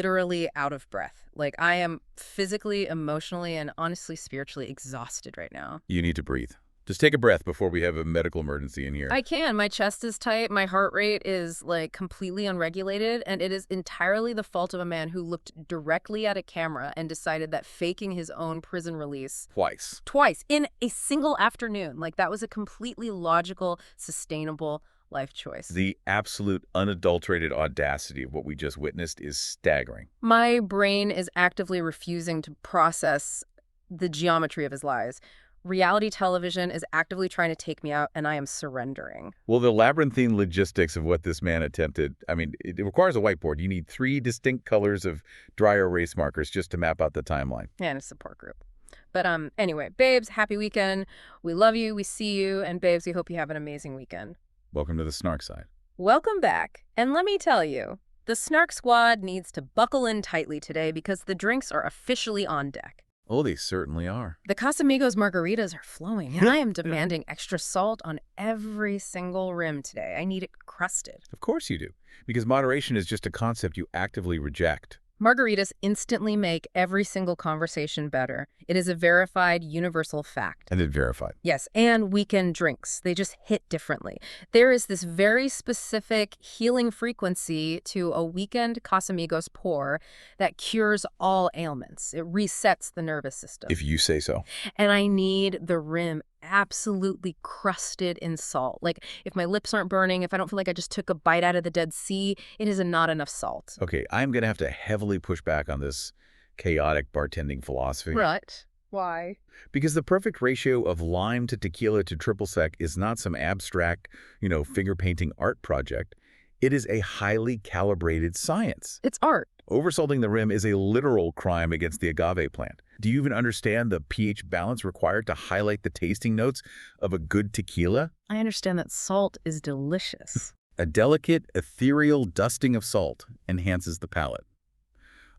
literally out of breath. Like, I am physically, emotionally, and honestly, spiritually exhausted right now. You need to breathe. Just take a breath before we have a medical emergency in here. I can. My chest is tight. My heart rate is, like, completely unregulated. And it is entirely the fault of a man who looked directly at a camera and decided that faking his own prison release twice in a single afternoon. Like, that was a completely logical, sustainable life choice. The absolute unadulterated audacity of what we just witnessed is staggering. My brain is actively refusing to process the geometry of his lies. Reality television is actively trying to take me out, and I am surrendering. Well, the labyrinthine logistics of what this man attempted, I mean, it requires a whiteboard. You need 3 distinct colors of dry erase markers just to map out the timeline. And a support group. But anyway, babes, happy weekend. We love you. We see you. And babes, we hope you have an amazing weekend. Welcome to the Snark side. Welcome back. And let me tell you, the Snark squad needs to buckle in tightly today because the drinks are officially on deck. Oh, they certainly are. The Casamigos margaritas are flowing, and I am demanding extra salt on every single rim today. I need it crusted. Of course you do, because moderation is just a concept you actively reject. Margaritas instantly make every single conversation better. It is a verified universal fact. And then verified. Yes, and weekend drinks. They just hit differently. There is this very specific healing frequency to a weekend Casamigos pour that cures all ailments. It resets the nervous system. If you say so. And I need the rim absolutely crusted in salt. Like, if my lips aren't burning, if I don't feel like I just took a bite out of the Dead Sea, it is not enough salt. Okay, I'm going to have to heavily push back on this chaotic bartending philosophy. Right. Why? Because the perfect ratio of lime to tequila to triple sec is not some abstract, finger-painting art project. It is a highly calibrated science. It's art. Oversalting the rim is a literal crime against the agave plant. Do you even understand the pH balance required to highlight the tasting notes of a good tequila? I understand that salt is delicious. A delicate, ethereal dusting of salt enhances the palate.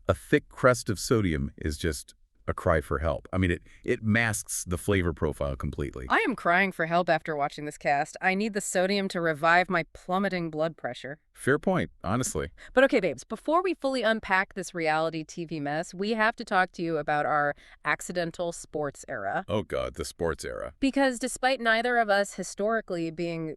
A thick crust of sodium is just a cry for help. I mean, it masks the flavor profile completely. I am crying for help after watching this cast. I need the sodium to revive my plummeting blood pressure. Fair point, honestly. But okay, babes, before we fully unpack this reality TV mess, we have to talk to you about our accidental sports era. Oh God, the sports era. Because despite neither of us historically being,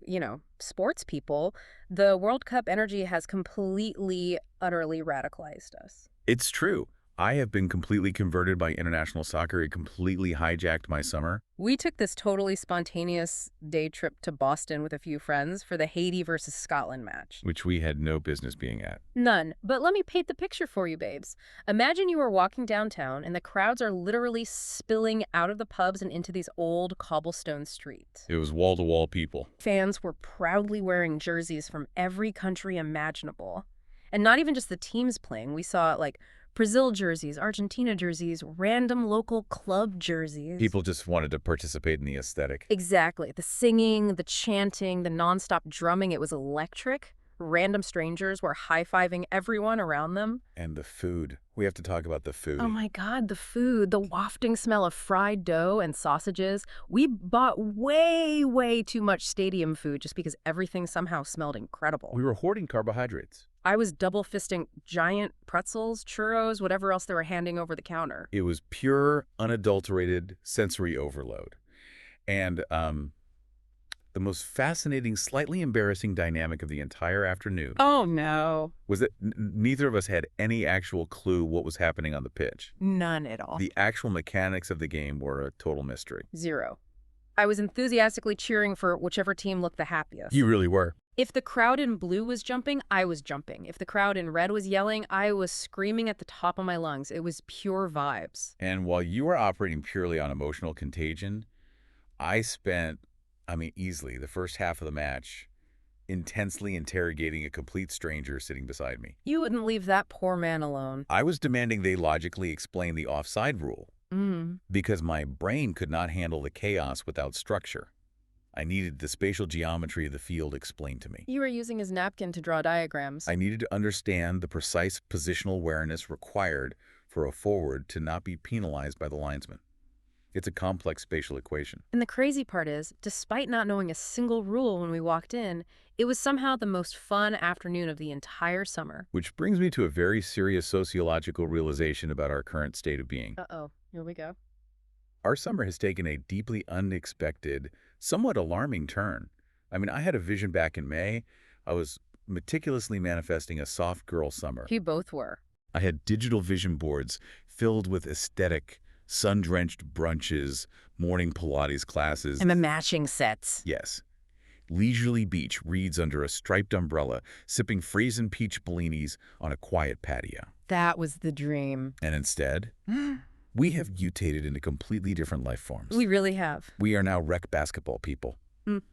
sports people, the World Cup energy has completely, utterly radicalized us. It's true. I have been completely converted by international soccer. It completely hijacked my summer. We took this totally spontaneous day trip to Boston with a few friends for the Haiti versus Scotland match. Which we had no business being at. None. But let me paint the picture for you, babes. Imagine you are walking downtown and the crowds are literally spilling out of the pubs and into these old cobblestone streets. It was wall-to-wall people. Fans were proudly wearing jerseys from every country imaginable. And not even just the teams playing. We saw, Brazil jerseys, Argentina jerseys, random local club jerseys. People just wanted to participate in the aesthetic. Exactly. The singing, the chanting, the nonstop drumming, it was electric. Random strangers were high-fiving everyone around them. And the food. We have to talk about the food. Oh my God, the food. The wafting smell of fried dough and sausages. We bought way, way too much stadium food just because everything somehow smelled incredible. We were hoarding carbohydrates. I was double-fisting giant pretzels, churros, whatever else they were handing over the counter. It was pure, unadulterated sensory overload. And the most fascinating, slightly embarrassing dynamic of the entire afternoon Oh, no. was that neither of us had any actual clue what was happening on the pitch. None at all. The actual mechanics of the game were a total mystery. Zero. I was enthusiastically cheering for whichever team looked the happiest. You really were. If the crowd in blue was jumping, I was jumping. If the crowd in red was yelling, I was screaming at the top of my lungs. It was pure vibes. And while you were operating purely on emotional contagion, I spent, easily the first half of the match intensely interrogating a complete stranger sitting beside me. You wouldn't leave that poor man alone. I was demanding they logically explain the offside rule because my brain could not handle the chaos without structure. I needed the spatial geometry of the field explained to me. You were using his napkin to draw diagrams. I needed to understand the precise positional awareness required for a forward to not be penalized by the linesman. It's a complex spatial equation. And the crazy part is, despite not knowing a single rule when we walked in, it was somehow the most fun afternoon of the entire summer. Which brings me to a very serious sociological realization about our current state of being. Uh-oh, here we go. Our summer has taken a deeply unexpected, somewhat alarming turn. I mean, I had a vision back in May. I was meticulously manifesting a soft girl summer. We both were. I had digital vision boards filled with aesthetic, sun-drenched brunches, morning Pilates classes. And the matching sets. Yes. Leisurely beach reads under a striped umbrella, sipping freezing peach bellinis on a quiet patio. That was the dream. And instead, we have mutated into completely different life forms. We really have. We are now rec basketball people.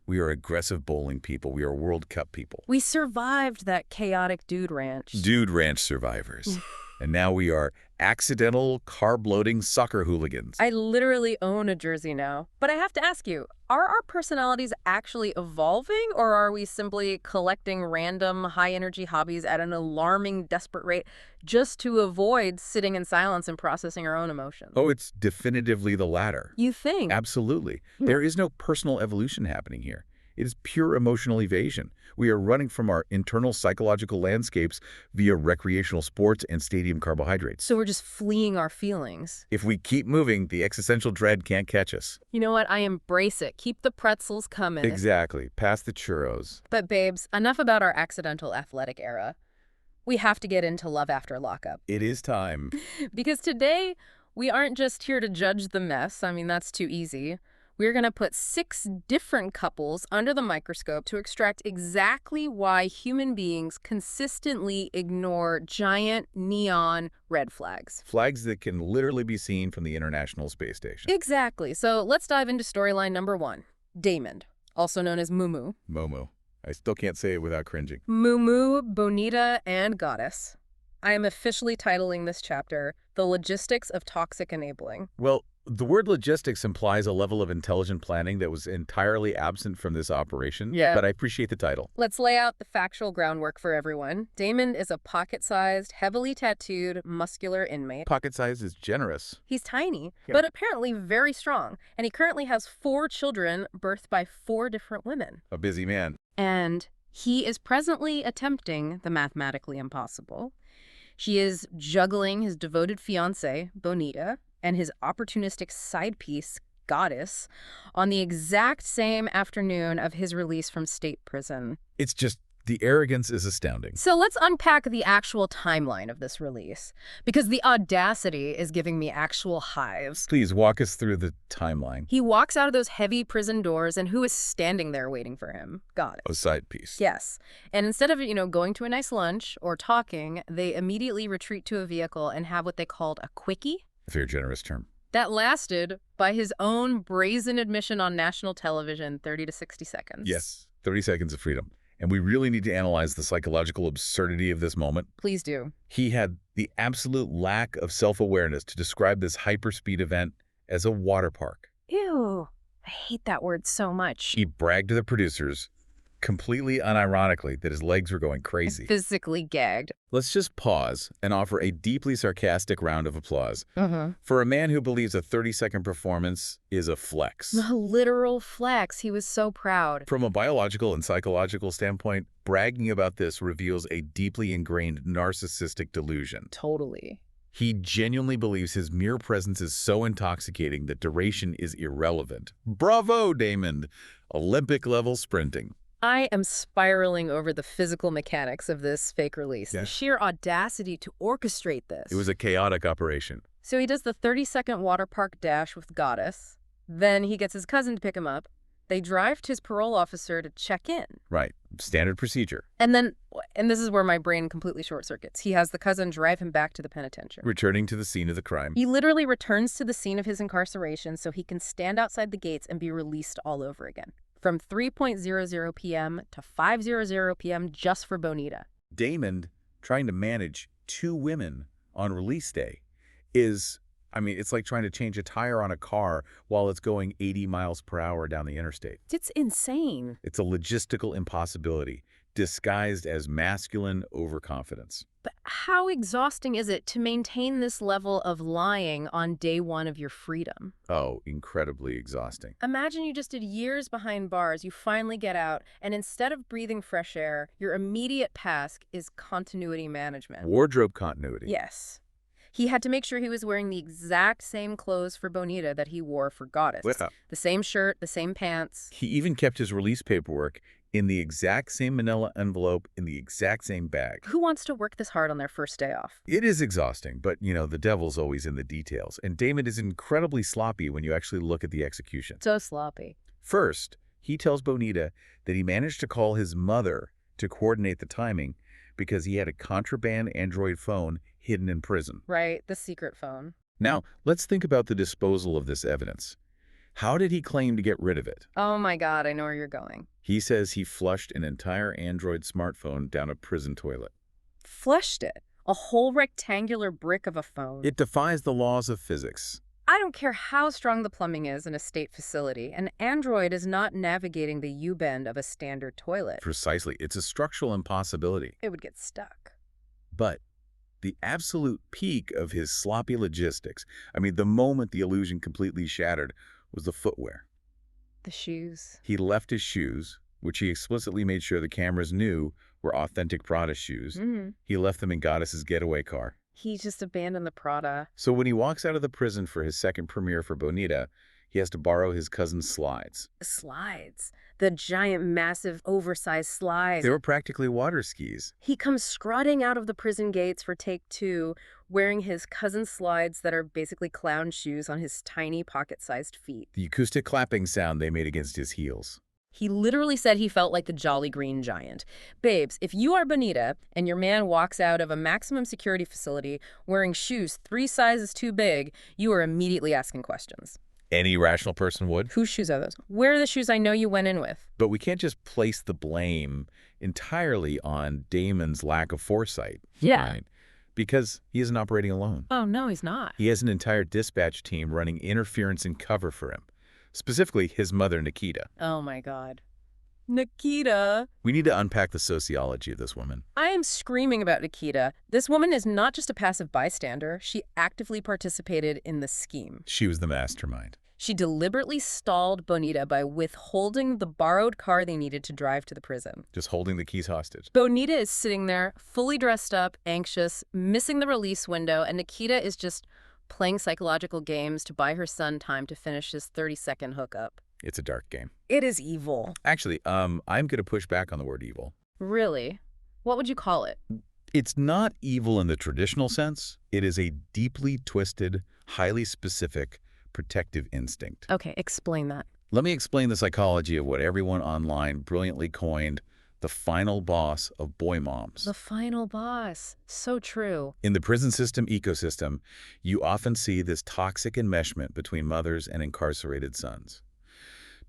We are aggressive bowling people. We are World Cup people. We survived that chaotic dude ranch. Dude ranch survivors. And now we are accidental, carb-loading soccer hooligans. I literally own a jersey now. But I have to ask you, are our personalities actually evolving, or are we simply collecting random high-energy hobbies at an alarming, desperate rate just to avoid sitting in silence and processing our own emotions? Oh, it's definitively the latter. You think? Absolutely. There is no personal evolution happening here. It is pure emotional evasion. We are running from our internal psychological landscapes via recreational sports and stadium carbohydrates. So we're just fleeing our feelings. If we keep moving, the existential dread can't catch us. You know what? I embrace it. Keep the pretzels coming. Exactly. Pass the churros. But babes, enough about our accidental athletic era. We have to get into Love After Lockup. It is time. Because today, we aren't just here to judge the mess. I mean, that's too easy. We're going to put 6 different couples under the microscope to extract exactly why human beings consistently ignore giant neon red flags. Flags that can literally be seen from the International Space Station. Exactly. So let's dive into storyline number 1. Damon, also known as Mumu. Momo. I still can't say it without cringing. Mumu, Bonita, and Goddess. I am officially titling this chapter, The Logistics of Toxic Enabling. Well, the word logistics implies a level of intelligent planning that was entirely absent from this operation. Yeah. But I appreciate the title. Let's lay out the factual groundwork for everyone. Damon is a pocket-sized, heavily tattooed, muscular inmate. Pocket size is generous. He's tiny, Yeah. but apparently very strong, and he currently has 4 children birthed by 4 different women. A busy man. And he is presently attempting the mathematically impossible. He is juggling his devoted fiancée, Bonita, and his opportunistic side piece, Goddess, on the exact same afternoon of his release from state prison. It's just, the arrogance is astounding. So let's unpack the actual timeline of this release, because the audacity is giving me actual hives. Please walk us through the timeline. He walks out of those heavy prison doors, and who is standing there waiting for him? Goddess. A side piece. Yes. And instead of, going to a nice lunch or talking, they immediately retreat to a vehicle and have what they called a quickie. A very generous term. That lasted, by his own brazen admission on national television, 30 to 60 seconds. Yes. 30 seconds of freedom. And we really need to analyze the psychological absurdity of this moment. Please do. He had the absolute lack of self-awareness to describe this hyperspeed event as a water park. Ew. I hate that word so much. He bragged to the producers, completely unironically, that his legs were going crazy. Physically gagged. Let's just pause and offer a deeply sarcastic round of applause for a man who believes a 30-second performance is a flex. A literal flex. He was so proud. From a biological and psychological standpoint, bragging about this reveals a deeply ingrained narcissistic delusion. Totally. He genuinely believes his mere presence is so intoxicating that duration is irrelevant. Bravo, Damon! Olympic-level sprinting. I am spiraling over the physical mechanics of this fake release. Yeah. The sheer audacity to orchestrate this. It was a chaotic operation. So he does the 30-second water park dash with Goddess. Then he gets his cousin to pick him up. They drive to his parole officer to check in. Right. Standard procedure. And then, and this is where my brain completely short circuits, he has the cousin drive him back to the penitentiary. Returning to the scene of the crime. He literally returns to the scene of his incarceration so he can stand outside the gates and be released all over again. From 3:00 p.m. to 5:00 p.m. just for Bonita. Damon, trying to manage 2 women on release day is, it's like trying to change a tire on a car while it's going 80 miles per hour down the interstate. It's insane. It's a logistical impossibility disguised as masculine overconfidence. But how exhausting is it to maintain this level of lying on day one of your freedom? Oh, incredibly exhausting. Imagine you just did years behind bars, you finally get out, and instead of breathing fresh air, your immediate task is continuity management. Wardrobe continuity. Yes. He had to make sure he was wearing the exact same clothes for Bonita that he wore for Goddess. Yeah. The same shirt, the same pants. He even kept his release paperwork in the exact same manila envelope in the exact same bag. Who wants to work this hard on their first day off? It is exhausting, but, the devil's always in the details. And Damon is incredibly sloppy when you actually look at the execution. So sloppy. First, he tells Bonita that he managed to call his mother to coordinate the timing because he had a contraband Android phone hidden in prison. Right, the secret phone. Now, let's think about the disposal of this evidence. How did he claim to get rid of it? Oh my God, I know where you're going. He says he flushed an entire Android smartphone down a prison toilet. Flushed it. A whole rectangular brick of a phone. It defies the laws of physics. I don't care how strong the plumbing is in a state facility, an Android is not navigating the U-bend of a standard toilet. Precisely. It's a structural impossibility. It would get stuck. But the absolute peak of his sloppy logistics, the moment the illusion completely shattered, was the footwear. The shoes. He left his shoes, which he explicitly made sure the cameras knew were authentic Prada shoes. He left them in Goddess's getaway car. He just abandoned the Prada. So when he walks out of the prison for his second premiere for Bonita, he has to borrow his cousin's slides. Slides. The giant, massive, oversized slides. They were practically water skis. He comes strutting out of the prison gates for take 2, wearing his cousin's slides that are basically clown shoes on his tiny pocket-sized feet. The acoustic clapping sound they made against his heels. He literally said he felt like the Jolly Green Giant. Babes, if you are Bonita and your man walks out of a maximum security facility wearing shoes 3 sizes too big, you are immediately asking questions. Any rational person would. Whose shoes are those? Where are the shoes I know you went in with? But we can't just place the blame entirely on Damon's lack of foresight. Yeah. Right? Because he isn't operating alone. Oh, no, he's not. He has an entire dispatch team running interference and cover for him. Specifically, his mother, Nikita. Oh, my God. Nikita. We need to unpack the sociology of this woman. I am screaming about Nikita. This woman is not just a passive bystander. She actively participated in the scheme. She was the mastermind. She deliberately stalled Bonita by withholding the borrowed car they needed to drive to the prison. Just holding the keys hostage. Bonita is sitting there, fully dressed up, anxious, missing the release window, and Nikita is just playing psychological games to buy her son time to finish his 30-second hookup. It's a dark game. It is evil. Actually, I'm going to push back on the word evil. Really? What would you call it? It's not evil in the traditional sense. It is a deeply twisted, highly specific, protective instinct. Okay, explain that. Let me explain the psychology of what everyone online brilliantly coined the final boss of boy moms. The final boss. So true. In the prison system ecosystem, you often see this toxic enmeshment between mothers and incarcerated sons.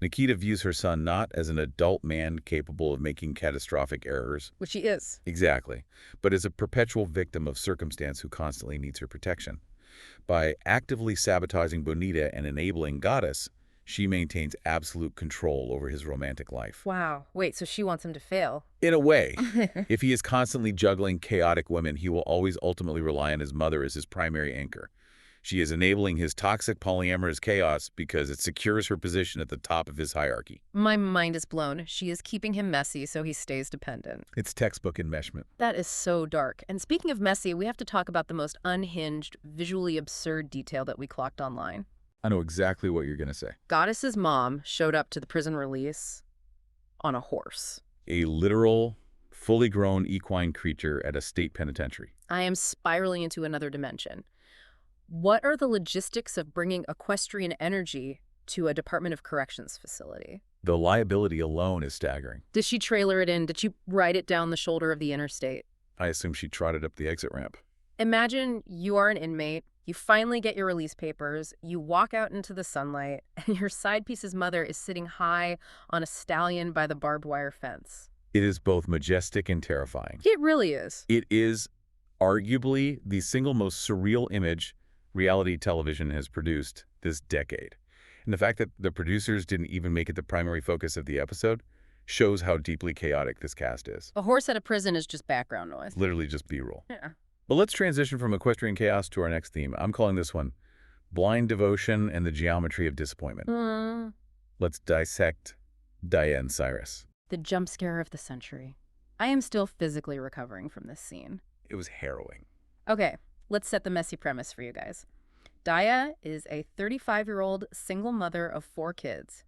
Nikita views her son not as an adult man capable of making catastrophic errors. Which he is. Exactly. But as a perpetual victim of circumstance who constantly needs her protection. By actively sabotaging Bonita and enabling Goddess, she maintains absolute control over his romantic life. Wow. Wait, so she wants him to fail? In a way. If he is constantly juggling chaotic women, he will always ultimately rely on his mother as his primary anchor. She is enabling his toxic polyamorous chaos because it secures her position at the top of his hierarchy. My mind is blown. She is keeping him messy so he stays dependent. It's textbook enmeshment. That is so dark. And speaking of messy, we have to talk about the most unhinged, visually absurd detail that we clocked online. I know exactly what you're going to say. Goddess's mom showed up to the prison release on a horse. A literal, fully grown equine creature at a state penitentiary. I am spiraling into another dimension. What are the logistics of bringing equestrian energy to a Department of Corrections facility? The liability alone is staggering. Did she trailer it in? Did she ride it down the shoulder of the interstate? I assume she trotted up the exit ramp. Imagine you are an inmate, you finally get your release papers, you walk out into the sunlight, and your side piece's mother is sitting high on a stallion by the barbed wire fence. It is both majestic and terrifying. It really is. It is arguably the single most surreal image reality television has produced this decade. And the fact that the producers didn't even make it the primary focus of the episode Shows how deeply chaotic this cast is. A horse at a prison is just background noise. Literally just B-roll. Yeah. But let's transition from equestrian chaos to our next theme. I'm calling this one Blind Devotion and the Geometry of Disappointment. Let's dissect Daya and Cyrus. The jump scare of the century. I am still physically recovering from this scene. It was harrowing. Okay, let's set the messy premise for you guys. Daya is a 35-year-old single mother of 4 kids,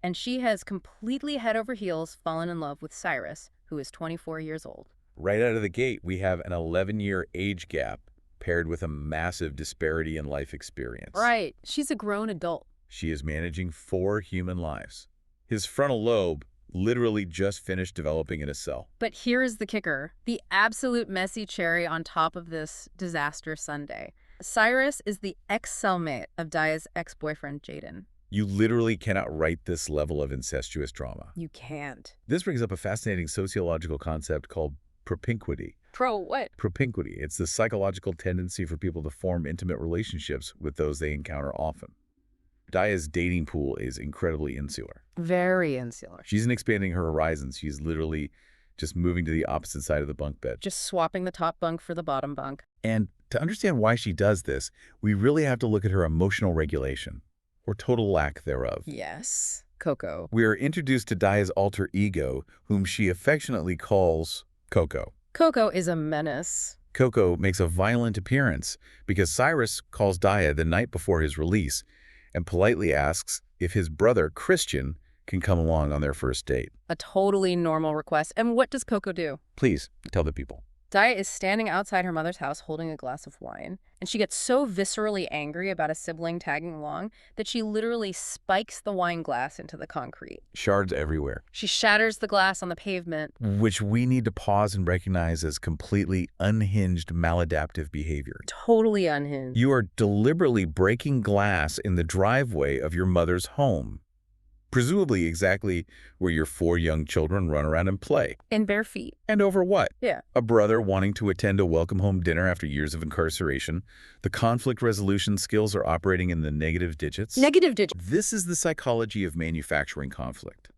and she has completely head over heels fallen in love with Cyrus, who is 24 years old. Right out of the gate, we have an 11-year age gap paired with a massive disparity in life experience. Right. She's a grown adult. She is managing 4 human lives. His frontal lobe literally just finished developing in a cell. But here is the kicker, the absolute messy cherry on top of this disaster sundae. Cyrus is the ex-cellmate of Daya's ex-boyfriend, Jaden. You literally cannot write this level of incestuous drama. You can't. This brings up a fascinating sociological concept called propinquity. What? Propinquity. It's the psychological tendency for people to form intimate relationships with those they encounter often. Daya's dating pool is incredibly insular. Very insular. She isn't expanding her horizons. She's literally just moving to the opposite side of the bunk bed. Just swapping the top bunk for the bottom bunk. And to understand why she does this, we really have to look at her emotional regulation, or total lack thereof. Yes. Coco. We are introduced to Daya's alter ego, whom she affectionately calls Coco. Coco is a menace. Coco makes a violent appearance because Cyrus calls Daya the night before his release and politely asks if his brother, Christian, can come along on their first date. A totally normal request. And what does Coco do? Please, tell the people. Daya is standing outside her mother's house holding a glass of wine, and she gets so viscerally angry about a sibling tagging along that she literally spikes the wine glass into the concrete. Shards everywhere. She shatters the glass on the pavement. Which we need to pause and recognize as completely unhinged maladaptive behavior. Totally unhinged. You are deliberately breaking glass in the driveway of your mother's home. Presumably exactly where your 4 young children run around and play. In bare feet. And over what? Yeah. A brother wanting to attend a welcome home dinner after years of incarceration. The conflict resolution skills are operating in the negative digits. Negative digits. This is the psychology of manufacturing conflict.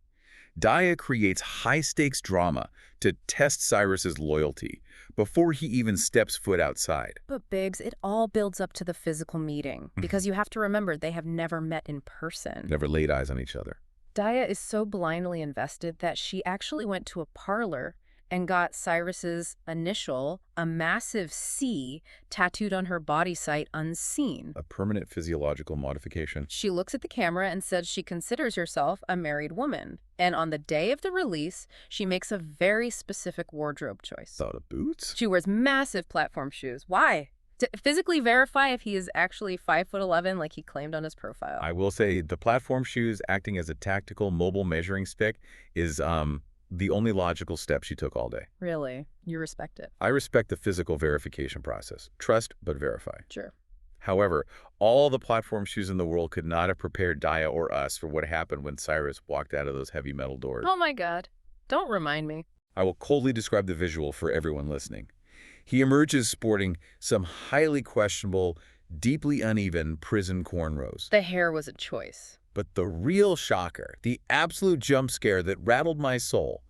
Daya creates high-stakes drama to test Cyrus's loyalty before he even steps foot outside. But Biggs, it all builds up to the physical meeting, because you have to remember they have never met in person. Never laid eyes on each other. Daya is so blindly invested that she actually went to a parlor and got Cyrus's initial, a massive C, tattooed on her body site unseen. A permanent physiological modification. She looks at the camera and says she considers herself a married woman. And on the day of the release, she makes a very specific wardrobe choice. Thought of boots? She wears massive platform shoes. Why? To physically verify if he is actually 5'11" like he claimed on his profile. I will say the platform shoes acting as a tactical mobile measuring stick is the only logical step she took all day. Really? You respect it? I respect the physical verification process. Trust, but verify. Sure. However, all the platform shoes in the world could not have prepared Daya or us for what happened when Cyrus walked out of those heavy metal doors. Oh my God. Don't remind me. I will coldly describe the visual for everyone listening. He emerges sporting some highly questionable, deeply uneven prison cornrows. The hair was a choice. But the real shocker, the absolute jump scare that rattled my soul,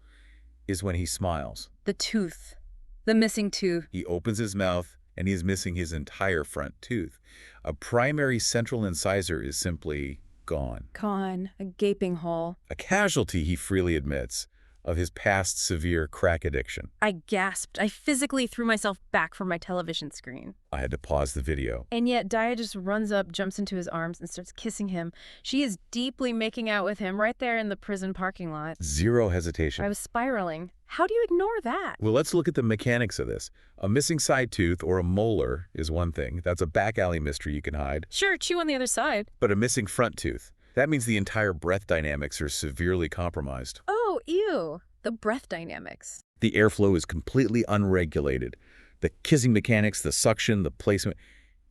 is when he smiles. The tooth. The missing tooth. He opens his mouth, and he is missing his entire front tooth. A primary central incisor is simply gone. Gone. A gaping hole. A casualty, he freely admits, of his past severe crack addiction. I gasped. I physically threw myself back from my television screen. I had to pause the video. And yet Daya just runs up, jumps into his arms, and starts kissing him. She is deeply making out with him right there in the prison parking lot. Zero hesitation. I was spiraling. How do you ignore that? Well, let's look at the mechanics of this. A missing side tooth or a molar is one thing. That's a back alley mystery you can hide. Sure, chew on the other side. But a missing front tooth, that means the entire breath dynamics are severely compromised. Oh, ew. The breath dynamics. The airflow is completely unregulated. The kissing mechanics, the suction, the placement,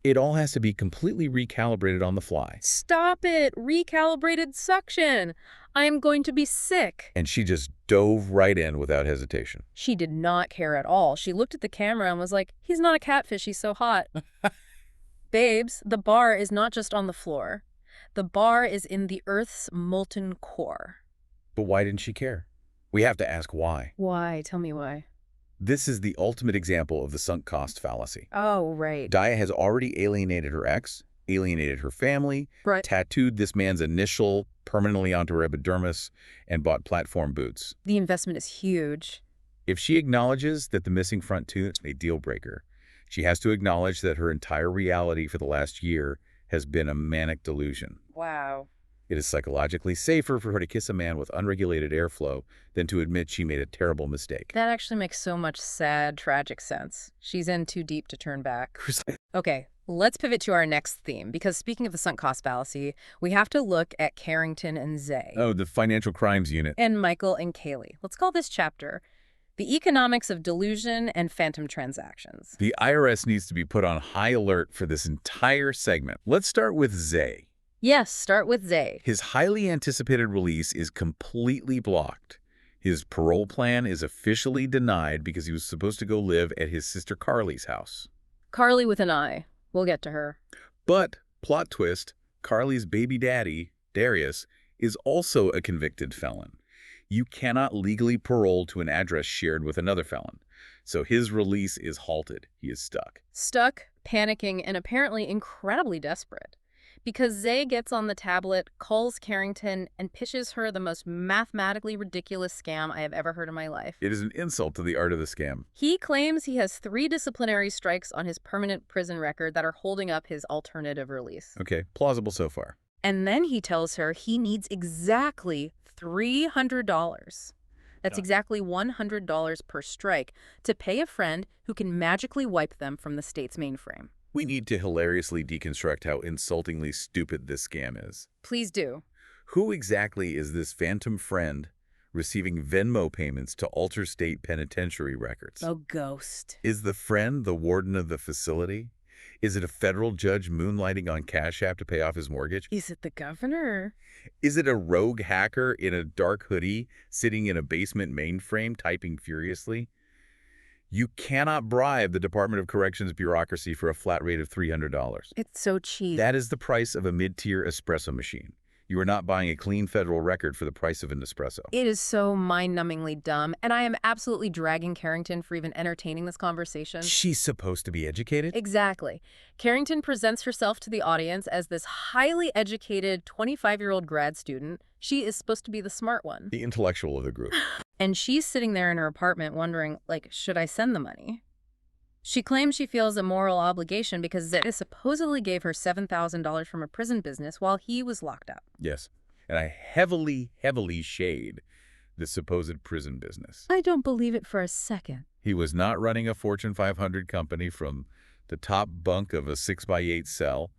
it all has to be completely recalibrated on the fly. Stop it! Recalibrated suction! I am going to be sick. And she just dove right in without hesitation. She did not care at all. She looked at the camera and was like, he's not a catfish, he's so hot. Babes, the bar is not just on the floor. The bar is in the Earth's molten core. But why didn't she care? We have to ask why. Why? Tell me why. This is the ultimate example of the sunk cost fallacy. Oh, right. Daya has already alienated her ex, alienated her family, Right. tattooed this man's initial permanently onto her epidermis, and bought platform boots. The investment is huge. If she acknowledges that the missing front tooth is a deal breaker, she has to acknowledge that her entire reality for the last year has been a manic delusion. Wow. It is psychologically safer for her to kiss a man with unregulated airflow than to admit she made a terrible mistake. That actually makes so much sad, tragic sense. She's in too deep to turn back. Okay, let's pivot to our next theme, because speaking of the sunk cost fallacy, we have to look at Carrington and Zay. Oh, the financial crimes unit. And Michael and Kaylee. Let's call this chapter The Economics of Delusion and Phantom Transactions. The IRS needs to be put on high alert for this entire segment. Let's start with Zay. Yes, start with Zay. His highly anticipated release is completely blocked. His parole plan is officially denied because he was supposed to go live at his sister Carly's house. Carly with an I. We'll get to her. But, plot twist, Carly's baby daddy, Darius, is also a convicted felon. You cannot legally parole to an address shared with another felon. So his release is halted. He is stuck. Stuck, panicking, and apparently incredibly desperate. Because Zay gets on the tablet, calls Carrington, and pitches her the most mathematically ridiculous scam I have ever heard in my life. It is an insult to the art of the scam. He claims he has 3 disciplinary strikes on his permanent prison record that are holding up his alternative release. Okay, plausible so far. And then he tells her he needs exactly $300. That's exactly $100 per strike to pay a friend who can magically wipe them from the state's mainframe. We need to hilariously deconstruct how insultingly stupid this scam is. Please do. Who exactly is this phantom friend receiving Venmo payments to alter state penitentiary records? A ghost. Is the friend the warden of the facility? Is it a federal judge moonlighting on Cash App to pay off his mortgage? Is it the governor? Is it a rogue hacker in a dark hoodie sitting in a basement mainframe typing furiously? You cannot bribe the Department of Corrections bureaucracy for a flat rate of $300. It's so cheap. That is the price of a mid-tier espresso machine. You are not buying a clean federal record for the price of an espresso. It is so mind-numbingly dumb, and I am absolutely dragging Carrington for even entertaining this conversation. She's supposed to be educated? Exactly. Carrington presents herself to the audience as this highly educated 25-year-old grad student. She is supposed to be the smart one. The intellectual of the group. And she's sitting there in her apartment wondering, like, should I send the money? She claims she feels a moral obligation because Zay supposedly gave her $7,000 from a prison business while he was locked up. Yes. And I heavily shade the supposed prison business. I don't believe it for a second. He was not running a Fortune 500 company from the top bunk of a 6x8 cell.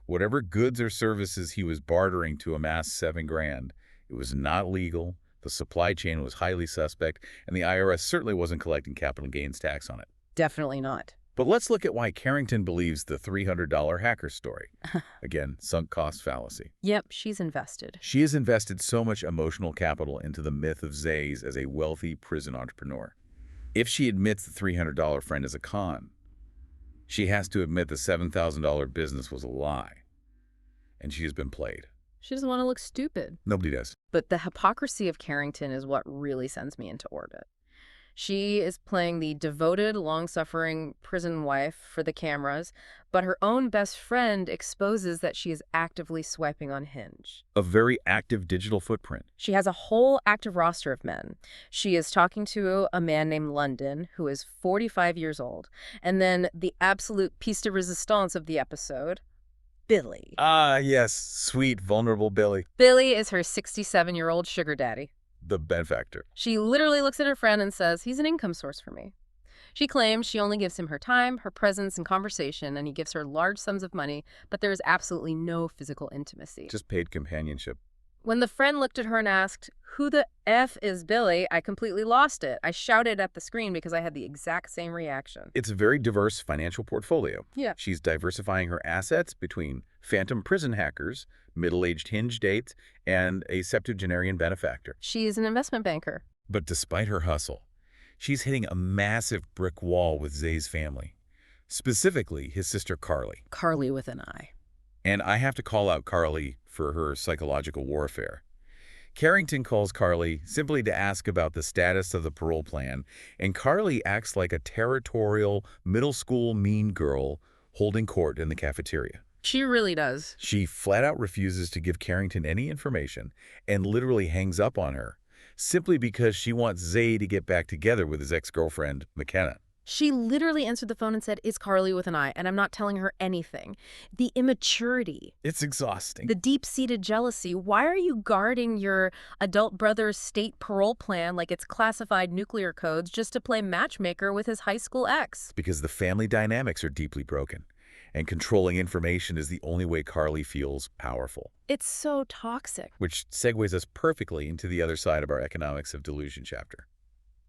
Whatever goods or services he was bartering to amass $7 grand, it was not legal. The supply chain was highly suspect, and the IRS certainly wasn't collecting capital gains tax on it. Definitely not. But let's look at why Carrington believes the $300 hacker story. Again, sunk cost fallacy. Yep, she's invested. She has invested so much emotional capital into the myth of Zay's as a wealthy prison entrepreneur. If she admits the $300 friend is a con, she has to admit the $7,000 business was a lie. And she has been played. She doesn't want to look stupid. Nobody does. But the hypocrisy of Carrington is what really sends me into orbit. She is playing the devoted, long-suffering prison wife for the cameras, but her own best friend exposes that she is actively swiping on Hinge. A very active digital footprint. She has a whole active roster of men. She is talking to a man named London, who is 45 years old. And then the absolute piece de resistance of the episode, Billy. Ah, yes. Sweet, vulnerable Billy. Billy is her 67-year-old sugar daddy. The benefactor. She literally looks at her friend and says, he's an income source for me. She claims she only gives him her time, her presence, and conversation, and he gives her large sums of money, but there is absolutely no physical intimacy. Just paid companionship. When the friend looked at her and asked, who the F is Billy, I completely lost it. I shouted at the screen because I had the exact same reaction. It's a very diverse financial portfolio. Yeah. She's diversifying her assets between phantom prison hackers, middle-aged Hinge dates, and a septuagenarian benefactor. She is an investment banker. But despite her hustle, she's hitting a massive brick wall with Zay's family, specifically his sister Carly. Carly with an I. And I have to call out Carly for her psychological warfare. Carrington calls Carly simply to ask about the status of the parole plan, and Carly acts like a territorial, middle school mean girl holding court in the cafeteria. She really does. She flat out refuses to give Carrington any information and literally hangs up on her, simply because she wants Zay to get back together with his ex-girlfriend, McKenna. She literally answered the phone and said, "It's Carly with an I," and I'm not telling her anything. The immaturity. It's exhausting. The deep-seated jealousy. Why are you guarding your adult brother's state parole plan like it's classified nuclear codes just to play matchmaker with his high school ex? Because the family dynamics are deeply broken, and controlling information is the only way Carly feels powerful. It's so toxic. Which segues us perfectly into the other side of our economics of delusion chapter.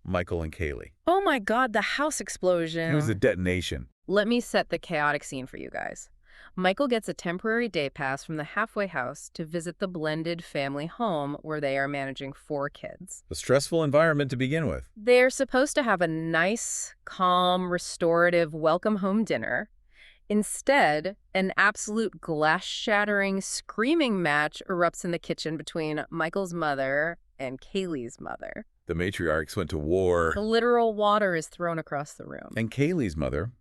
Michael and Kaylee. Oh my God, the house explosion. It was a detonation. Let me set the chaotic scene for you guys. Michael gets a temporary day pass from the halfway house to visit the blended family home where they are managing 4 kids. A stressful environment to begin with. They're supposed to have a nice, calm, restorative welcome home dinner. Instead, an absolute glass-shattering, screaming match erupts in the kitchen between Michael's mother and Kaylee's mother. The matriarchs went to war. The literal water is thrown across the room. And Kaylee's mother,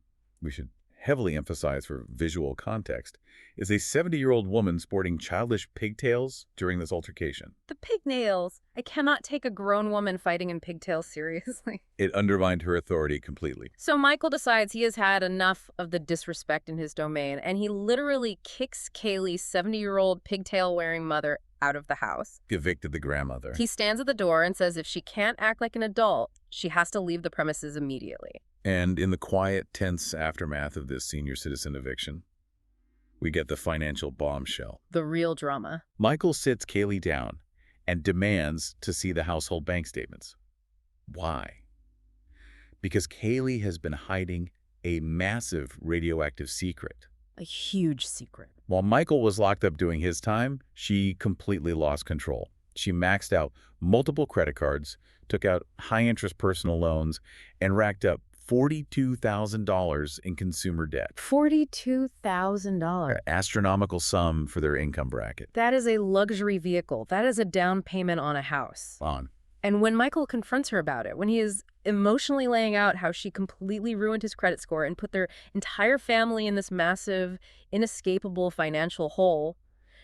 we should heavily emphasize for visual context, is a 70-year-old woman sporting childish pigtails during this altercation. The pignails. I cannot take a grown woman fighting in pigtails seriously. It undermined her authority completely. So Michael decides he has had enough of the disrespect in his domain, and he literally kicks Kaylee's 70-year-old pigtail-wearing mother out of the house. Evicted the grandmother. He stands at the door and says if she can't act like an adult, she has to leave the premises immediately. And in the quiet, tense aftermath of this senior citizen eviction, we get the financial bombshell. The real drama. Michael sits Kaylee down and demands to see the household bank statements. Why? Because Kaylee has been hiding a massive radioactive secret. A huge secret. While Michael was locked up doing his time, she completely lost control. She maxed out multiple credit cards, took out high-interest personal loans, and racked up $42,000 in consumer debt. $42,000. An astronomical sum for their income bracket. That is a luxury vehicle. That is a down payment on a house. And when Michael confronts her about it, when he is emotionally laying out how she completely ruined his credit score and put their entire family in this massive, inescapable financial hole,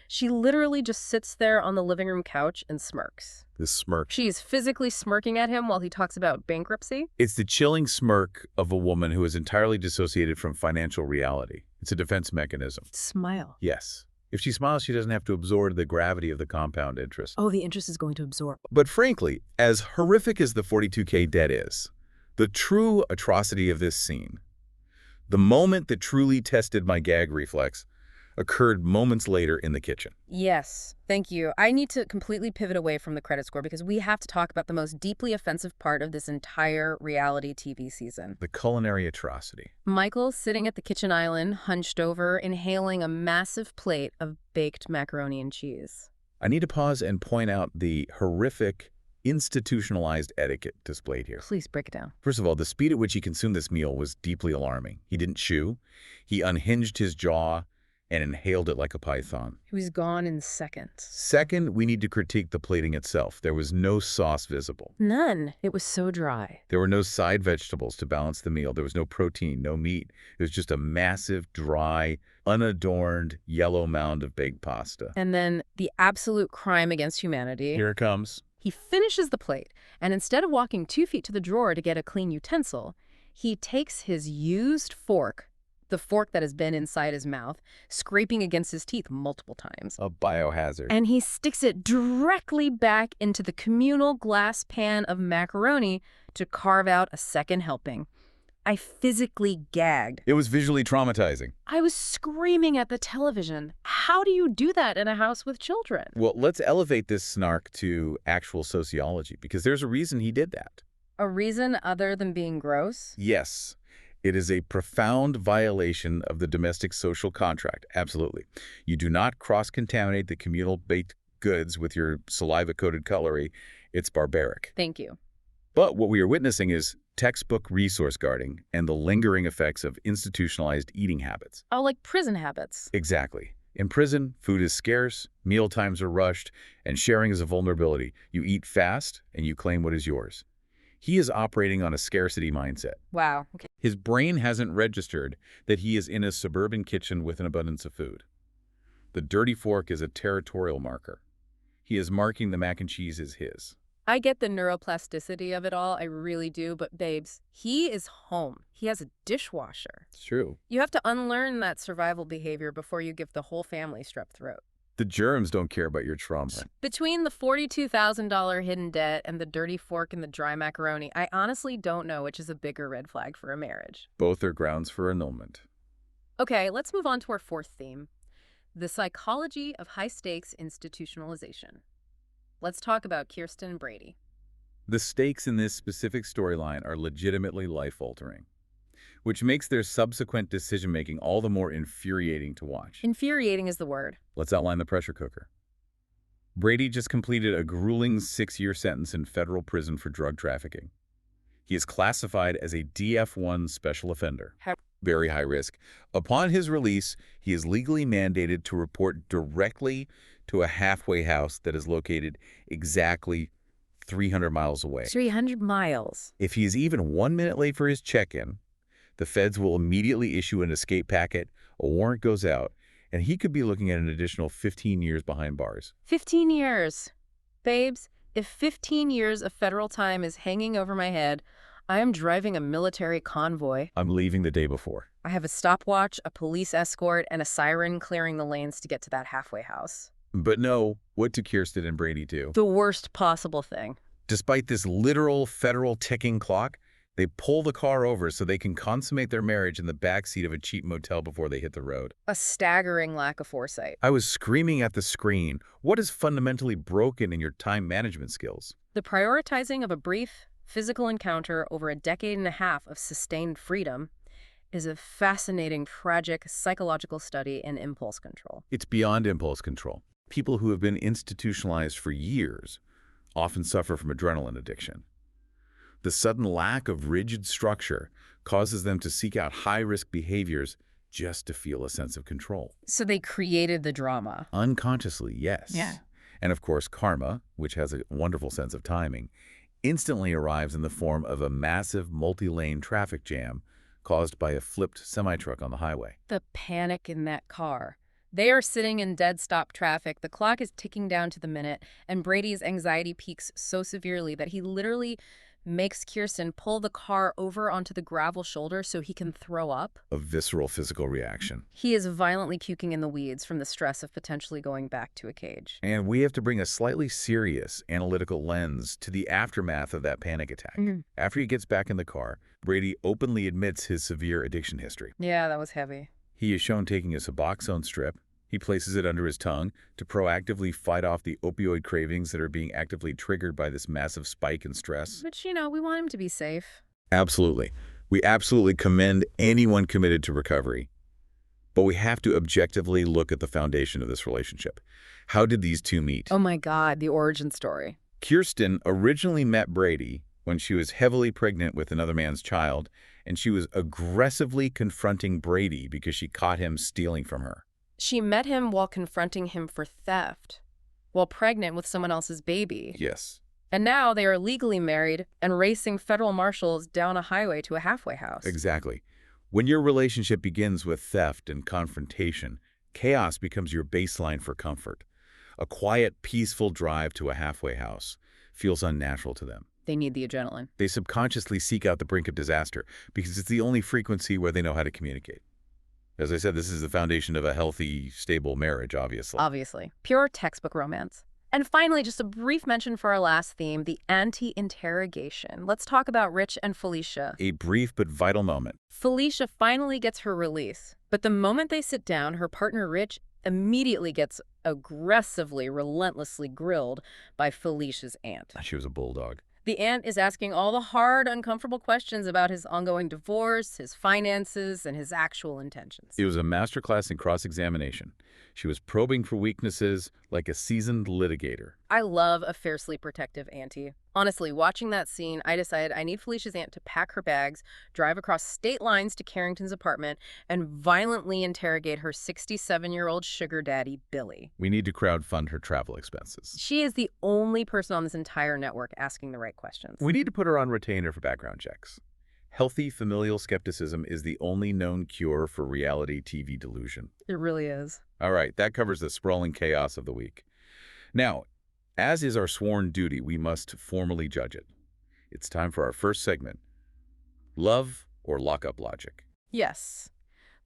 she literally just sits there on the living room couch and smirks. This smirk. She's physically smirking at him while he talks about bankruptcy. It's the chilling smirk of a woman who is entirely dissociated from financial reality. It's a defense mechanism. Smile. Yes. If she smiles, she doesn't have to absorb the gravity of the compound interest. Oh, the interest is going to absorb. But frankly, as horrific as the $42K debt is, the true atrocity of this scene, the moment that truly tested my gag reflex, occurred moments later in the kitchen. Yes, thank you. I need to completely pivot away from the credit score because we have to talk about the most deeply offensive part of this entire reality TV season. The culinary atrocity. Michael sitting at the kitchen island, hunched over, inhaling a massive plate of baked macaroni and cheese. I need to pause and point out the horrific, institutionalized etiquette displayed here. Please break it down. First of all, the speed at which he consumed this meal was deeply alarming. He didn't chew. He unhinged his jaw and inhaled it like a python. He was gone in seconds. Second, we need to critique the plating itself. There was no sauce visible. None. It was so dry. There were no side vegetables to balance the meal. There was no protein, no meat. It was just a massive, dry, unadorned, yellow mound of baked pasta. And then the absolute crime against humanity. Here it comes. He finishes the plate, and instead of walking 2 feet to the drawer to get a clean utensil, he takes his used fork, the fork that has been inside his mouth, scraping against his teeth multiple times. A biohazard. And he sticks it directly back into the communal glass pan of macaroni to carve out a second helping. I physically gagged. It was visually traumatizing. I was screaming at the television. How do you do that in a house with children? Well, let's elevate this snark to actual sociology, because there's a reason he did that. A reason other than being gross? Yes. It is a profound violation of the domestic social contract. Absolutely. You do not cross-contaminate the communal baked goods with your saliva-coated cutlery. It's barbaric. Thank you. But what we are witnessing is textbook resource guarding and the lingering effects of institutionalized eating habits. Oh, like prison habits. Exactly. In prison, food is scarce, meal times are rushed, and sharing is a vulnerability. You eat fast, and you claim what is yours. He is operating on a scarcity mindset. Wow. Okay. His brain hasn't registered that he is in a suburban kitchen with an abundance of food. The dirty fork is a territorial marker. He is marking the mac and cheese as his. I get the neuroplasticity of it all, I really do, but babes, he is home. He has a dishwasher. It's true. You have to unlearn that survival behavior before you give the whole family strep throat. The germs don't care about your trauma. Between the $42,000 hidden debt and the dirty fork and the dry macaroni, I honestly don't know which is a bigger red flag for a marriage. Both are grounds for annulment. Okay, let's move on to our fourth theme, the psychology of high-stakes institutionalization. Let's talk about Kirsten and Brady. The stakes in this specific storyline are legitimately life-altering, which makes their subsequent decision-making all the more infuriating to watch. Infuriating is the word. Let's outline the pressure cooker. Brady just completed a grueling 6-year sentence in federal prison for drug trafficking. He is classified as a DF1 special offender. Very high risk. Upon his release, he is legally mandated to report directly to a halfway house that is located exactly 300 miles away. 300 miles. If he is even 1 minute late for his check-in, the feds will immediately issue an escape packet, a warrant goes out, and he could be looking at an additional 15 years behind bars. 15 years. Babes, if 15 years of federal time is hanging over my head, I am driving a military convoy. I'm leaving the day before. I have a stopwatch, a police escort, and a siren clearing the lanes to get to that halfway house. But no, what do Kirsten and Brady do? The worst possible thing. Despite this literal federal ticking clock, they pull the car over so they can consummate their marriage in the backseat of a cheap motel before they hit the road. A staggering lack of foresight. I was screaming at the screen, what is fundamentally broken in your time management skills? The prioritizing of a brief, physical encounter over a decade and a half of sustained freedom is a fascinating, tragic psychological study in impulse control. It's beyond impulse control. People who have been institutionalized for years often suffer from adrenaline addiction. The sudden lack of rigid structure causes them to seek out high-risk behaviors just to feel a sense of control. So they created the drama. Unconsciously, yes. Yeah. And of course, karma, which has a wonderful sense of timing, instantly arrives in the form of a massive multi-lane traffic jam caused by a flipped semi-truck on the highway. The panic in that car. They are sitting in dead-stop traffic, the clock is ticking down to the minute, and Brady's anxiety peaks so severely that he literally makes Kirsten pull the car over onto the gravel shoulder so he can throw up. A visceral physical reaction. He is violently puking in the weeds from the stress of potentially going back to a cage. And we have to bring a slightly serious analytical lens to the aftermath of that panic attack. After he gets back in the car, Brady openly admits his severe addiction history. Yeah, that was heavy. He is shown taking a Suboxone strip. He places it under his tongue to proactively fight off the opioid cravings that are being actively triggered by this massive spike in stress. But, you know, we want him to be safe. Absolutely. We absolutely commend anyone committed to recovery. But we have to objectively look at the foundation of this relationship. How did these two meet? Oh my God, the origin story. Kirsten originally met Brady when she was heavily pregnant with another man's child, and she was aggressively confronting Brady because she caught him stealing from her. She met him while confronting him for theft, while pregnant with someone else's baby. Yes. And now they are legally married and racing federal marshals down a highway to a halfway house. Exactly. When your relationship begins with theft and confrontation, chaos becomes your baseline for comfort. A quiet, peaceful drive to a halfway house feels unnatural to them. They need the adrenaline. They subconsciously seek out the brink of disaster because it's the only frequency where they know how to communicate. As I said, this is the foundation of a healthy, stable marriage, obviously. Obviously. Pure textbook romance. And finally, just a brief mention for our last theme, the anti-interrogation. Let's talk about Rich and Felicia. A brief but vital moment. Felicia finally gets her release. But the moment they sit down, her partner Rich immediately gets aggressively, relentlessly grilled by Felicia's aunt. She was a bulldog. The aunt is asking all the hard, uncomfortable questions about his ongoing divorce, his finances, and his actual intentions. It was a masterclass in cross-examination. She was probing for weaknesses like a seasoned litigator. I love a fiercely protective auntie. Honestly, watching that scene, I decided I need Felicia's aunt to pack her bags, drive across state lines to Carrington's apartment, and violently interrogate her 67-year-old sugar daddy, Billy. We need to crowdfund her travel expenses. She is the only person on this entire network asking the right questions. We need to put her on retainer for background checks. Healthy familial skepticism is the only known cure for reality TV delusion. It really is. All right, that covers the sprawling chaos of the week. Now, as is our sworn duty, we must formally judge it. It's time for our first segment, Love or Lockup Logic. Yes.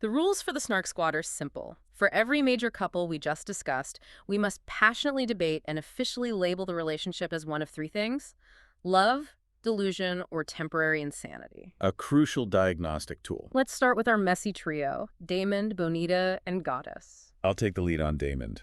The rules for the Snark Squad are simple. For every major couple we just discussed, we must passionately debate and officially label the relationship as one of three things: love, delusion, or temporary insanity. A crucial diagnostic tool. Let's start with our messy trio, Damon, Bonita, and Goddess. I'll take the lead on Damon.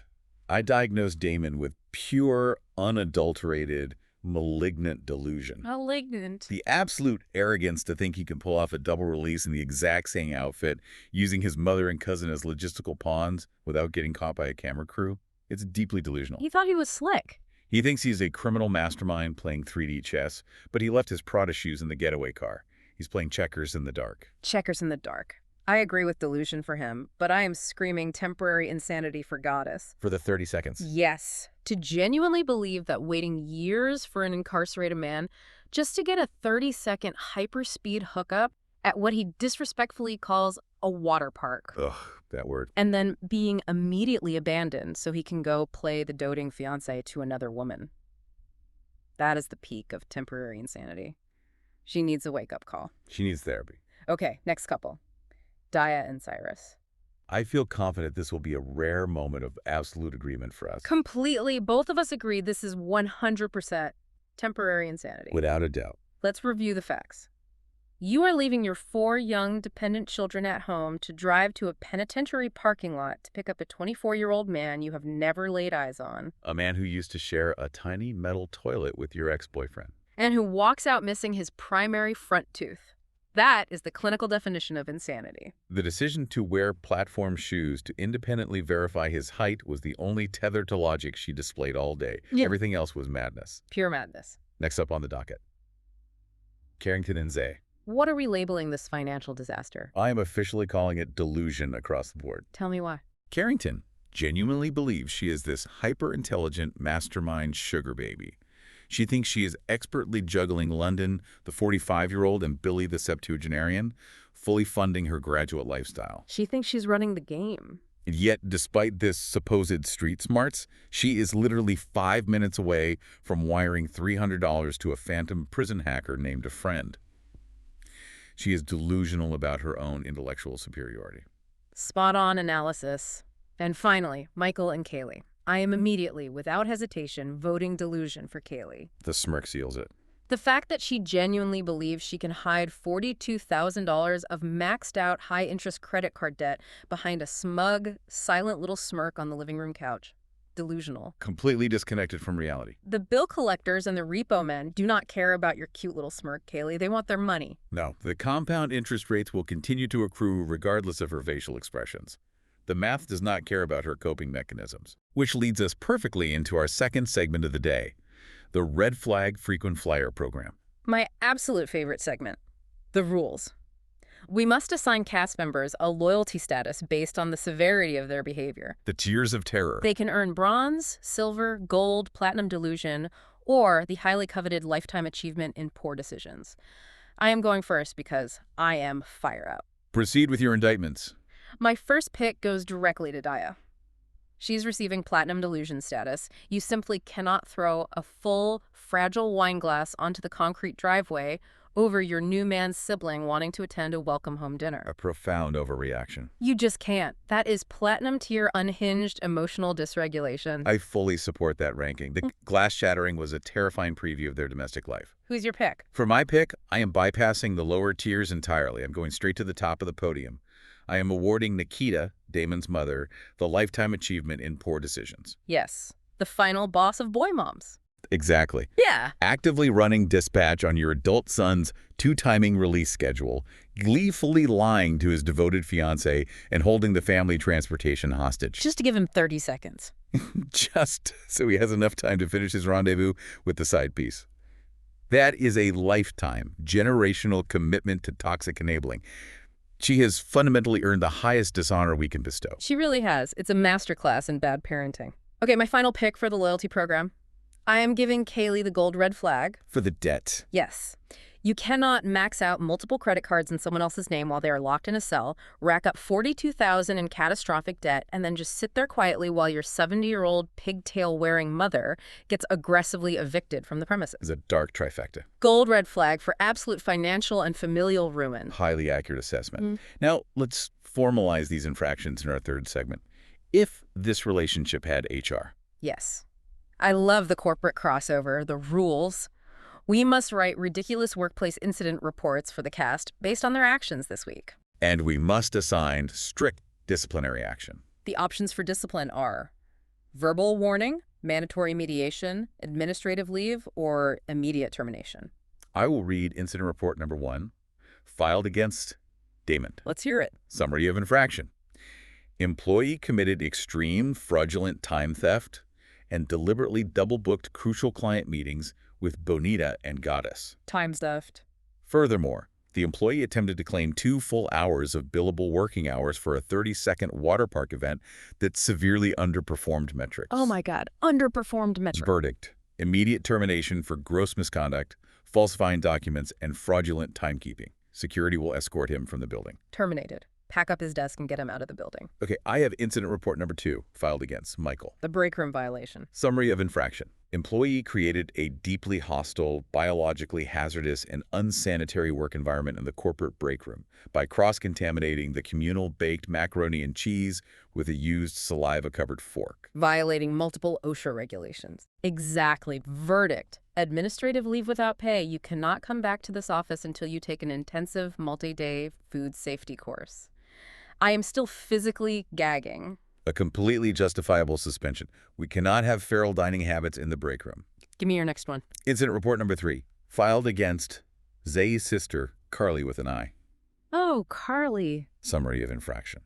I diagnosed Damon with pure, unadulterated, malignant delusion. Malignant. The absolute arrogance to think he can pull off a double release in the exact same outfit, using his mother and cousin as logistical pawns without getting caught by a camera crew. It's deeply delusional. He thought he was slick. He thinks he's a criminal mastermind playing 3D chess, but he left his Prada shoes in the getaway car. He's playing checkers in the dark. Checkers in the dark. I agree with delusion for him, but I am screaming temporary insanity for Goddess. For the 30 seconds. Yes. To genuinely believe that waiting years for an incarcerated man just to get a 30-second hyperspeed hookup at what he disrespectfully calls a water park. Ugh, that word. And then being immediately abandoned so he can go play the doting fiancé to another woman. That is the peak of temporary insanity. She needs a wake-up call. She needs therapy. Okay, next couple. Daya and Cyrus. I feel confident this will be a rare moment of absolute agreement for us. Completely. Both of us agree this is 100% temporary insanity. Without a doubt. Let's review the facts. You are leaving your 4 young dependent children at home to drive to a penitentiary parking lot to pick up a 24-year-old man you have never laid eyes on. A man who used to share a tiny metal toilet with your ex-boyfriend. And who walks out missing his primary front tooth. That is the clinical definition of insanity. The decision to wear platform shoes to independently verify his height was the only tether to logic she displayed all day. Yeah. Everything else was madness. Pure madness. Next up on the docket, Carrington and Zay. What are we labeling this financial disaster? I am officially calling it delusion across the board. Tell me why. Carrington genuinely believes she is this hyper-intelligent mastermind sugar baby. She thinks she is expertly juggling London, the 45-year-old, and Billy, the septuagenarian, fully funding her graduate lifestyle. She thinks she's running the game. Yet, despite this supposed street smarts, she is literally 5 minutes away from wiring $300 to a phantom prison hacker named a friend. She is delusional about her own intellectual superiority. Spot-on analysis. And finally, Michael and Kaylee. I am immediately, without hesitation, voting delusion for Kaylee. The smirk seals it. The fact that she genuinely believes she can hide $42,000 of maxed-out high-interest credit card debt behind a smug, silent little smirk on the living room couch. Delusional. Completely disconnected from reality. The bill collectors and the repo men do not care about your cute little smirk, Kaylee. They want their money. No, the compound interest rates will continue to accrue regardless of her facial expressions. The math does not care about her coping mechanisms. Which leads us perfectly into our second segment of the day, the Red Flag Frequent Flyer Program. My absolute favorite segment, the rules. We must assign cast members a loyalty status based on the severity of their behavior. The tiers of terror. They can earn bronze, silver, gold, platinum delusion, or the highly coveted lifetime achievement in poor decisions. I am going first because I am fire out. Proceed with your indictments. My first pick goes directly to Daya. She's receiving platinum delusion status. You simply cannot throw a full, fragile wine glass onto the concrete driveway over your new man's sibling wanting to attend a welcome home dinner. A profound overreaction. You just can't. That is platinum tier unhinged emotional dysregulation. I fully support that ranking. The glass shattering was a terrifying preview of their domestic life. Who's your pick? For my pick, I am bypassing the lower tiers entirely. I'm going straight to the top of the podium. I am awarding Nikita, Damon's mother, the lifetime achievement in poor decisions. Yes, the final boss of boy moms. Exactly. Yeah. Actively running dispatch on your adult son's two-timing release schedule, gleefully lying to his devoted fiancée, and holding the family transportation hostage. Just to give him 30 seconds. Just so he has enough time to finish his rendezvous with the side piece. That is a lifetime, generational commitment to toxic enabling. She has fundamentally earned the highest dishonor we can bestow. She really has. It's a masterclass in bad parenting. Okay, my final pick for the loyalty program. I am giving Kaylee the gold red flag. For the debt. Yes. You cannot max out multiple credit cards in someone else's name while they are locked in a cell, rack up $42,000 in catastrophic debt, and then just sit there quietly while your 70-year-old pigtail-wearing mother gets aggressively evicted from the premises. It's a dark trifecta. Gold red flag for absolute financial and familial ruin. Highly accurate assessment. Now, let's formalize these infractions in our third segment. If this relationship had HR. Yes. I love the corporate crossover, the rules. We must write ridiculous workplace incident reports for the cast based on their actions this week. And we must assign strict disciplinary action. The options for discipline are verbal warning, mandatory mediation, administrative leave, or immediate termination. I will read incident report number 1, filed against Damon. Let's hear it. Summary of infraction. Employee committed extreme fraudulent time theft and deliberately double-booked crucial client meetings with Bonita and Goddess. Time theft. Furthermore, the employee attempted to claim 2 full hours of billable working hours for a 30-second water park event that severely underperformed metrics. Oh my God, underperformed metrics. Verdict: immediate termination for gross misconduct, falsifying documents, and fraudulent timekeeping. Security will escort him from the building. Terminated. Pack up his desk and get him out of the building. Okay, I have incident report number 2, filed against Michael. The break room violation. Summary of infraction. Employee created a deeply hostile, biologically hazardous, and unsanitary work environment in the corporate break room by cross-contaminating the communal baked macaroni and cheese with a used saliva-covered fork. Violating multiple OSHA regulations. Exactly. Verdict. Administrative leave without pay. You cannot come back to this office until you take an intensive multi-day food safety course. I am still physically gagging. A completely justifiable suspension. We cannot have feral dining habits in the break room. Give me your next one. Incident report number 3, filed against Zay's sister, Carly with an I. Oh, Carly. Summary of infraction.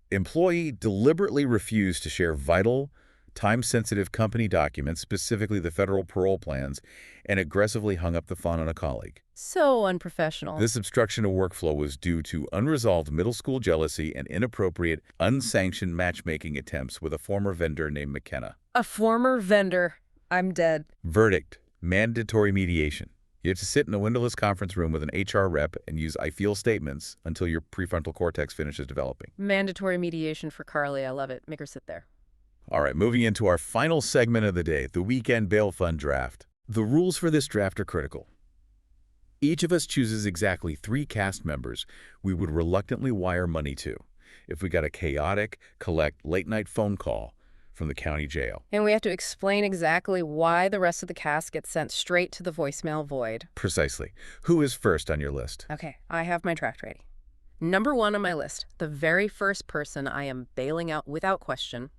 Employee deliberately refused to share vital, time-sensitive company documents, specifically the federal parole plans, and aggressively hung up the phone on a colleague. So unprofessional. This obstruction of workflow was due to unresolved middle school jealousy and inappropriate, unsanctioned matchmaking attempts with a former vendor named McKenna. A former vendor. I'm dead. Verdict: mandatory mediation. You have to sit in a windowless conference room with an HR rep and use I feel statements until your prefrontal cortex finishes developing. Mandatory mediation for Carly. I love it. Make her sit there. All right, moving into our final segment of the day, the weekend bail fund draft. The rules for this draft are critical. Each of us chooses exactly 3 cast members we would reluctantly wire money to if we got a chaotic, late-night phone call from the county jail. And we have to explain exactly why the rest of the cast gets sent straight to the voicemail void. Precisely. Who is first on your list? Okay, I have my draft ready. Number 1 on my list, the very first person I am bailing out without question,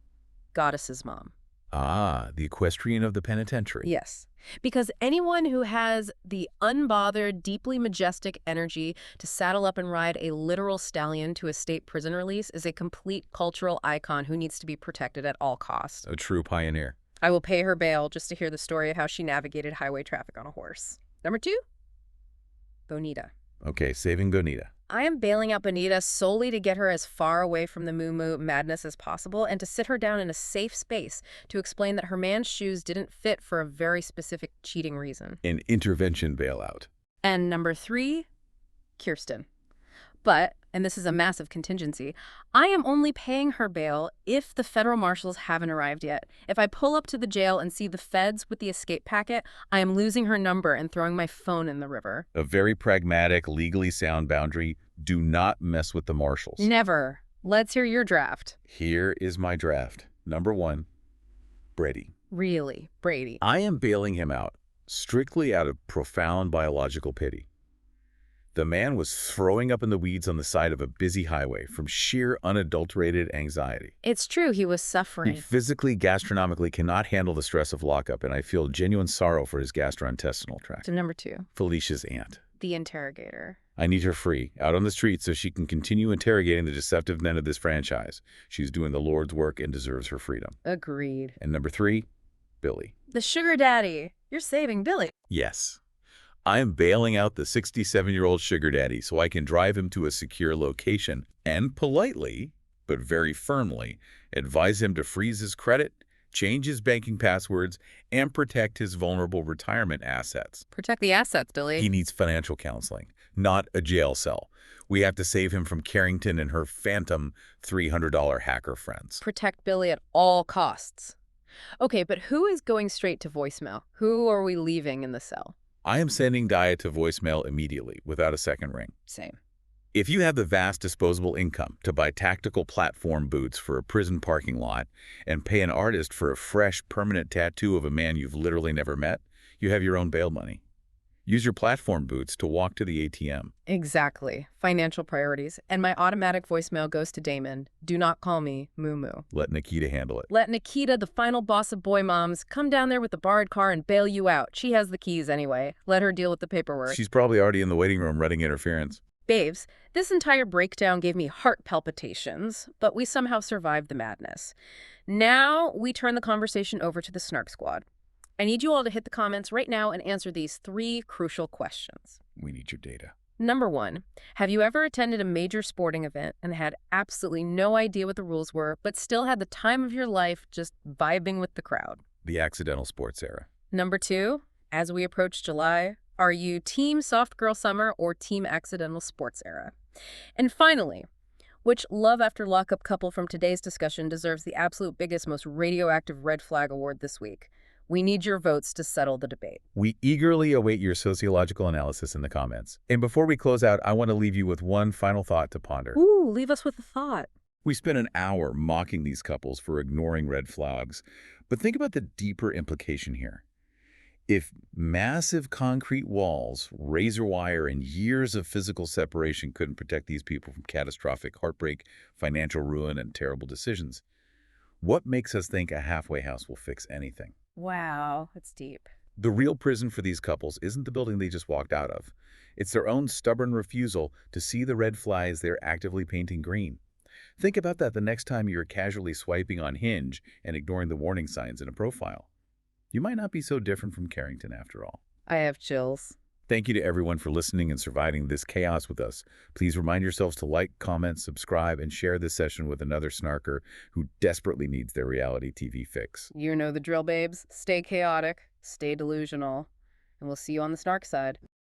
Goddess's mom. Ah, the equestrian of the penitentiary. Yes, because anyone who has the unbothered, deeply majestic energy to saddle up and ride a literal stallion to a state prison release is a complete cultural icon who needs to be protected at all costs. A true pioneer. I will pay her bail just to hear the story of how she navigated highway traffic on a horse. Number 2, Bonita. Okay, saving Bonita. I am bailing out Bonita solely to get her as far away from the moo-moo madness as possible and to sit her down in a safe space to explain that her man's shoes didn't fit for a very specific cheating reason. An intervention bailout. And number 3, Kirsten. But, and this is a massive contingency, I am only paying her bail if the federal marshals haven't arrived yet. If I pull up to the jail and see the feds with the escape packet, I am losing her number and throwing my phone in the river. A very pragmatic, legally sound boundary. Do not mess with the marshals. Never. Let's hear your draft. Here is my draft. Number 1, Brady. Really, Brady. I am bailing him out strictly out of profound biological pity. The man was throwing up in the weeds on the side of a busy highway from sheer unadulterated anxiety. It's true, he was He suffering. physically, gastronomically cannot handle the stress of lockup, and I feel genuine sorrow for his gastrointestinal tract. So number 2, Felicia's aunt. the interrogator. I need her free, out on the street, so she can continue interrogating the deceptive men of this franchise. She's doing the Lord's work and deserves her freedom. Agreed. And number 3, Billy. The sugar daddy. You're saving Billy. Yes. I am bailing out the 67-year-old sugar daddy so I can drive him to a secure location and politely, but very firmly, advise him to freeze his credit, change his banking passwords, and protect his vulnerable retirement assets. Protect the assets, Billy. He needs financial counseling, not a jail cell. We have to save him from Carrington and her phantom $300 hacker friends. Protect Billy at all costs. Okay, but who is going straight to voicemail? Who are we leaving in the cell? I am sending Dia to voicemail immediately, without a second ring. Same. If you have the vast disposable income to buy tactical platform boots for a prison parking lot and pay an artist for a fresh, permanent tattoo of a man you've literally never met, you have your own bail money. Use your platform boots to walk to the ATM. Exactly. Financial priorities. And my automatic voicemail goes to Damon. Do not call me Moo Moo. Let Nikita handle it. Let Nikita, the final boss of boy moms, come down there with the borrowed car and bail you out. She has the keys anyway. Let her deal with the paperwork. She's probably already in the waiting room reading interference. Babes, this entire breakdown gave me heart palpitations, but we somehow survived the madness. Now we turn the conversation over to the Snark Squad. I need you all to hit the comments right now and answer these 3 crucial questions. We need your data. Number 1, have you ever attended a major sporting event and had absolutely no idea what the rules were, but still had the time of your life just vibing with the crowd? The accidental sports era. Number 2, as we approach July, are you team soft girl summer or team accidental sports era? And finally, which Love After Lockup couple from today's discussion deserves the absolute biggest, most radioactive red flag award this week? We need your votes to settle the debate. We eagerly await your sociological analysis in the comments. And before we close out, I want to leave you with one final thought to ponder. Ooh, leave us with a thought. We spent an hour mocking these couples for ignoring red flags, but think about the deeper implication here. If massive concrete walls, razor wire, and years of physical separation couldn't protect these people from catastrophic heartbreak, financial ruin, and terrible decisions, what makes us think a halfway house will fix anything? Wow, that's deep. The real prison for these couples isn't the building they just walked out of. It's their own stubborn refusal to see the red flags they're actively painting green. Think about that the next time you're casually swiping on Hinge and ignoring the warning signs in a profile. You might not be so different from Carrington after all. I have chills. Thank you to everyone for listening and surviving this chaos with us. Please remind yourselves to like, comment, subscribe, and share this session with another snarker who desperately needs their reality TV fix. You know the drill, babes. Stay chaotic, stay delusional, and we'll see you on the Snark side.